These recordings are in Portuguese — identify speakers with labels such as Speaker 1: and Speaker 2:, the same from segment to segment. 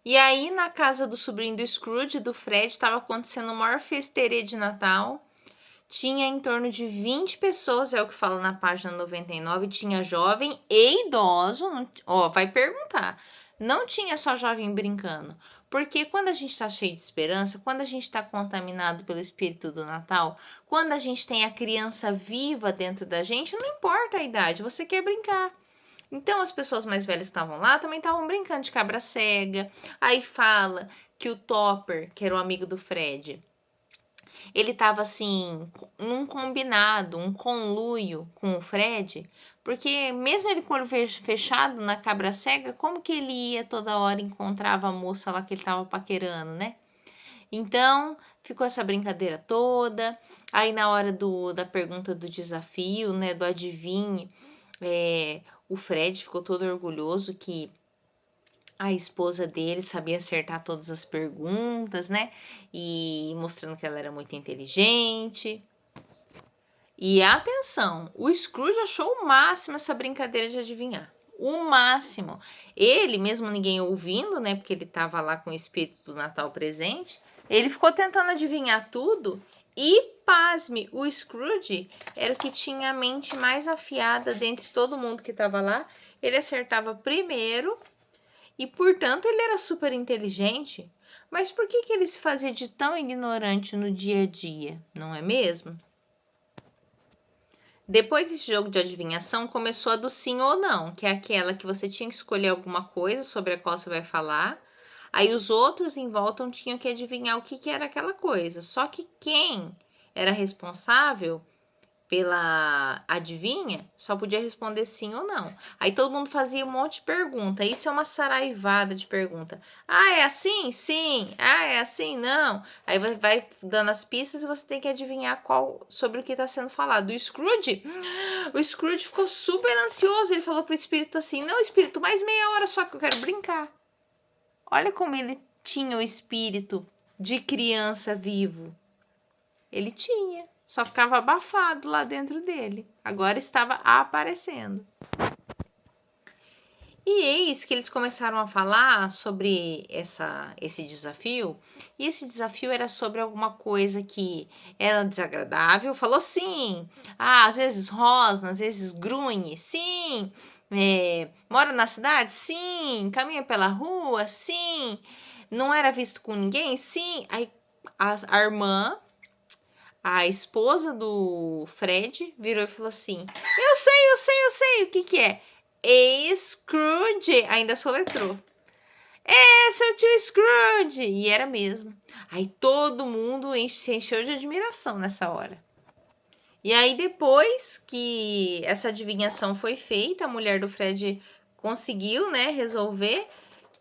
Speaker 1: E aí, na casa do sobrinho do Scrooge, do Fred, estava acontecendo o maior festeirê de Natal. Tinha em torno de 20 pessoas, é o que fala na página 99. Tinha jovem e idoso. Ó, vai perguntar. Não tinha só jovem brincando. Porque quando a gente está cheio de esperança, quando a gente está contaminado pelo espírito do Natal, quando a gente tem a criança viva dentro da gente, não importa a idade, você quer brincar. Então as pessoas mais velhas que estavam lá também estavam brincando de cabra cega. Aí fala que o Topper, que era o amigo do Fred, ele estava assim, num combinado, um conluio com o Fred, porque mesmo ele com o olho fechado na cabra cega, como que ele ia toda hora e encontrava a moça lá que ele estava paquerando, né? Então, ficou essa brincadeira toda. Aí na hora da pergunta do desafio, né, do adivinhe, o Fred ficou todo orgulhoso que a esposa dele sabia acertar todas as perguntas, né? E mostrando que ela era muito inteligente. E atenção, o Scrooge achou o máximo essa brincadeira de adivinhar. O máximo. Ele, mesmo ninguém ouvindo, né? Porque ele estava lá com o espírito do Natal presente, ele ficou tentando adivinhar tudo. E, pasme, o Scrooge era o que tinha a mente mais afiada dentre todo mundo que estava lá. Ele acertava primeiro e, portanto, ele era super inteligente. Mas por que ele se fazia de tão ignorante no dia a dia, não é mesmo? Depois desse jogo de adivinhação, começou a do sim ou não, que é aquela que você tinha que escolher alguma coisa sobre a qual você vai falar. Aí os outros em volta tinham que adivinhar o que era aquela coisa. Só que quem era responsável pela adivinha, só podia responder sim ou não. Aí todo mundo fazia um monte de pergunta. Isso é uma saraivada de pergunta. Ah, é assim? Sim. Ah, é assim? Não. Aí vai dando as pistas e você tem que adivinhar qual sobre o que está sendo falado. O Scrooge ficou super ansioso. Ele falou pro espírito assim: não, espírito, mais meia hora só que eu quero brincar. Olha como ele tinha o espírito de criança vivo. Ele tinha, só ficava abafado lá dentro dele. Agora estava aparecendo. E eis que eles começaram a falar sobre esse desafio, e esse desafio era sobre alguma coisa que era desagradável. Falou sim, às vezes rosna, às vezes grunhe, sim, mora na cidade, sim, caminha pela rua, sim, não era visto com ninguém, sim. Aí a irmã, a esposa do Fred, virou e falou assim: eu sei, o que é? Scrooge, ainda soletrou. É, seu tio Scrooge! E era mesmo. Aí todo mundo se encheu de admiração nessa hora. E aí depois que essa adivinhação foi feita, a mulher do Fred conseguiu, né, resolver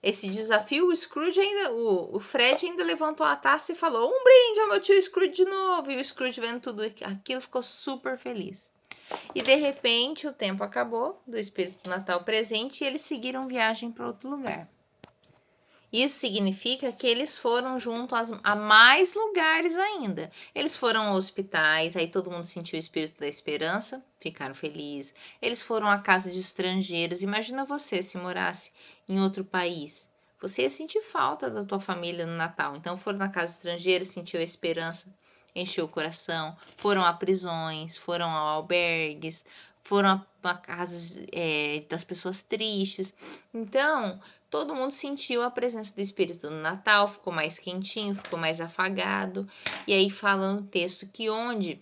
Speaker 1: esse desafio. O Scrooge ainda, o Fred ainda levantou a taça e falou: um brinde ao meu tio Scrooge de novo. E o Scrooge, vendo tudo aquilo, ficou super feliz. E de repente o tempo acabou do espírito do Natal presente e eles seguiram viagem para outro lugar. Isso significa que eles foram junto a mais lugares ainda. Eles foram a hospitais, aí todo mundo sentiu o espírito da esperança, ficaram felizes. Eles foram à casa de estrangeiros. Imagina você se morasse em outro país. Você ia sentir falta da tua família no Natal. Então foram na casa de estrangeiros, sentiu a esperança, encheu o coração. Foram a prisões, foram a albergues, foram a casas das pessoas tristes. Então todo mundo sentiu a presença do espírito no Natal, ficou mais quentinho, ficou mais afagado. E aí fala no texto que onde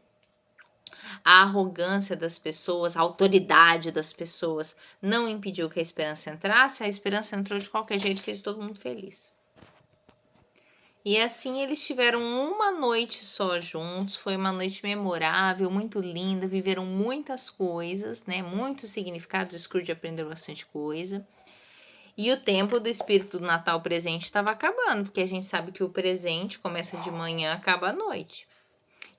Speaker 1: a arrogância das pessoas, a autoridade das pessoas não impediu que a esperança entrasse, a esperança entrou de qualquer jeito, fez todo mundo feliz. E assim eles tiveram uma noite só juntos, foi uma noite memorável, muito linda, viveram muitas coisas, né? Muitos significados, o Scrooge aprendeu bastante coisa. E o tempo do espírito do Natal presente estava acabando, porque a gente sabe que o presente começa de manhã e acaba à noite.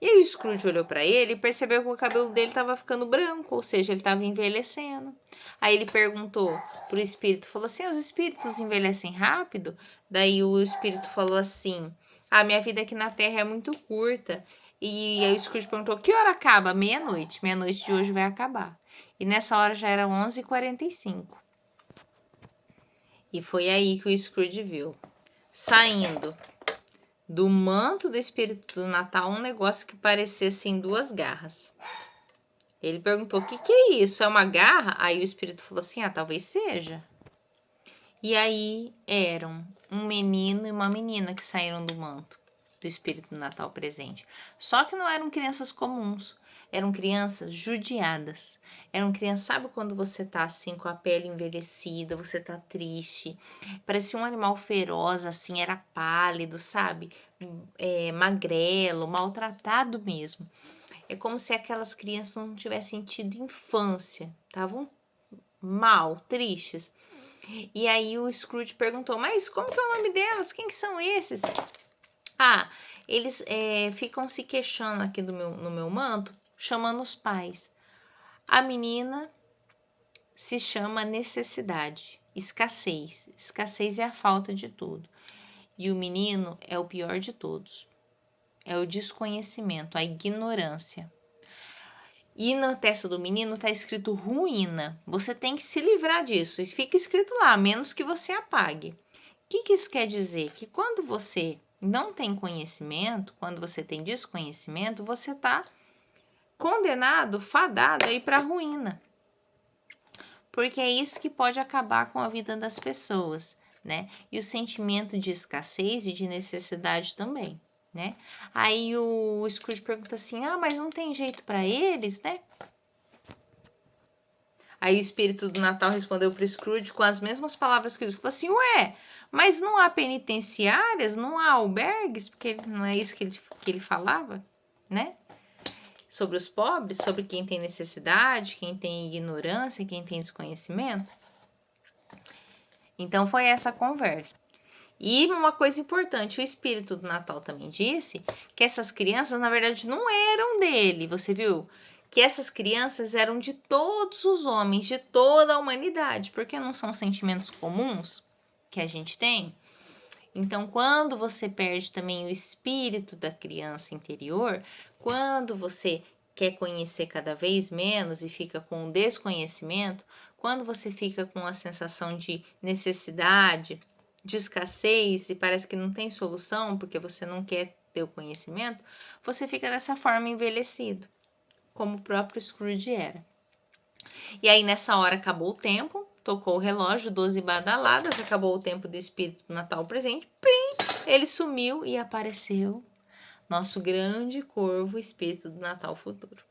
Speaker 1: E aí o Scrooge olhou para ele e percebeu que o cabelo dele estava ficando branco, ou seja, ele estava envelhecendo. Aí ele perguntou pro espírito, falou assim: os espíritos envelhecem rápido? Daí o espírito falou assim: minha vida aqui na Terra é muito curta. E aí o Scrooge perguntou: que hora acaba? Meia-noite. Meia-noite de hoje vai acabar. E nessa hora já era 11h45. E foi aí que o Scrooge viu saindo do manto do espírito do Natal um negócio que parecia assim 2 garras. Ele perguntou: "O que que é isso? É uma garra?" Aí o espírito falou assim: "Ah, talvez seja." E aí eram um menino e uma menina que saíram do manto do espírito do Natal presente. Só que não eram crianças comuns, eram crianças judiadas. Eram crianças, sabe quando você tá assim com a pele envelhecida, você tá triste, parecia um animal feroz, assim, era pálido, sabe? Magrelo, maltratado mesmo. É como se aquelas crianças não tivessem tido infância, estavam mal, tristes. E aí o Scrooge perguntou: "Mas como que é o nome delas? Quem que são esses?" "Ah, eles ficam se queixando aqui no meu manto, chamando os pais. A menina se chama necessidade, escassez. Escassez é a falta de tudo. E o menino é o pior de todos. É o desconhecimento, a ignorância. E na testa do menino tá escrito ruína. Você tem que se livrar disso. E fica escrito lá, a menos que você apague. O que isso quer dizer? Que quando você não tem conhecimento, quando você tem desconhecimento, você está condenado, fadado a ir para a ruína. Porque é isso que pode acabar com a vida das pessoas, né? E o sentimento de escassez e de necessidade também, né? Aí o Scrooge pergunta assim: "Ah, mas não tem jeito para eles, né?" Aí o espírito do Natal respondeu para o Scrooge com as mesmas palavras que ele falou assim: "Ué, mas não há penitenciárias, não há albergues?" Porque não é isso que ele falava, né? Sobre os pobres, sobre quem tem necessidade, quem tem ignorância, quem tem desconhecimento. Então foi essa conversa. E uma coisa importante, o espírito do Natal também disse que essas crianças, na verdade, não eram dele, você viu? Que essas crianças eram de todos os homens, de toda a humanidade, porque não são sentimentos comuns que a gente tem. Então, quando você perde também o espírito da criança interior, quando você quer conhecer cada vez menos e fica com o desconhecimento, quando você fica com a sensação de necessidade, de escassez e parece que não tem solução porque você não quer ter o conhecimento, você fica dessa forma envelhecido, como o próprio Scrooge era. E aí nessa hora acabou o tempo, tocou o relógio, 12 badaladas, acabou o tempo do espírito do Natal presente, pim, ele sumiu e apareceu nosso grande corvo, espírito do Natal futuro.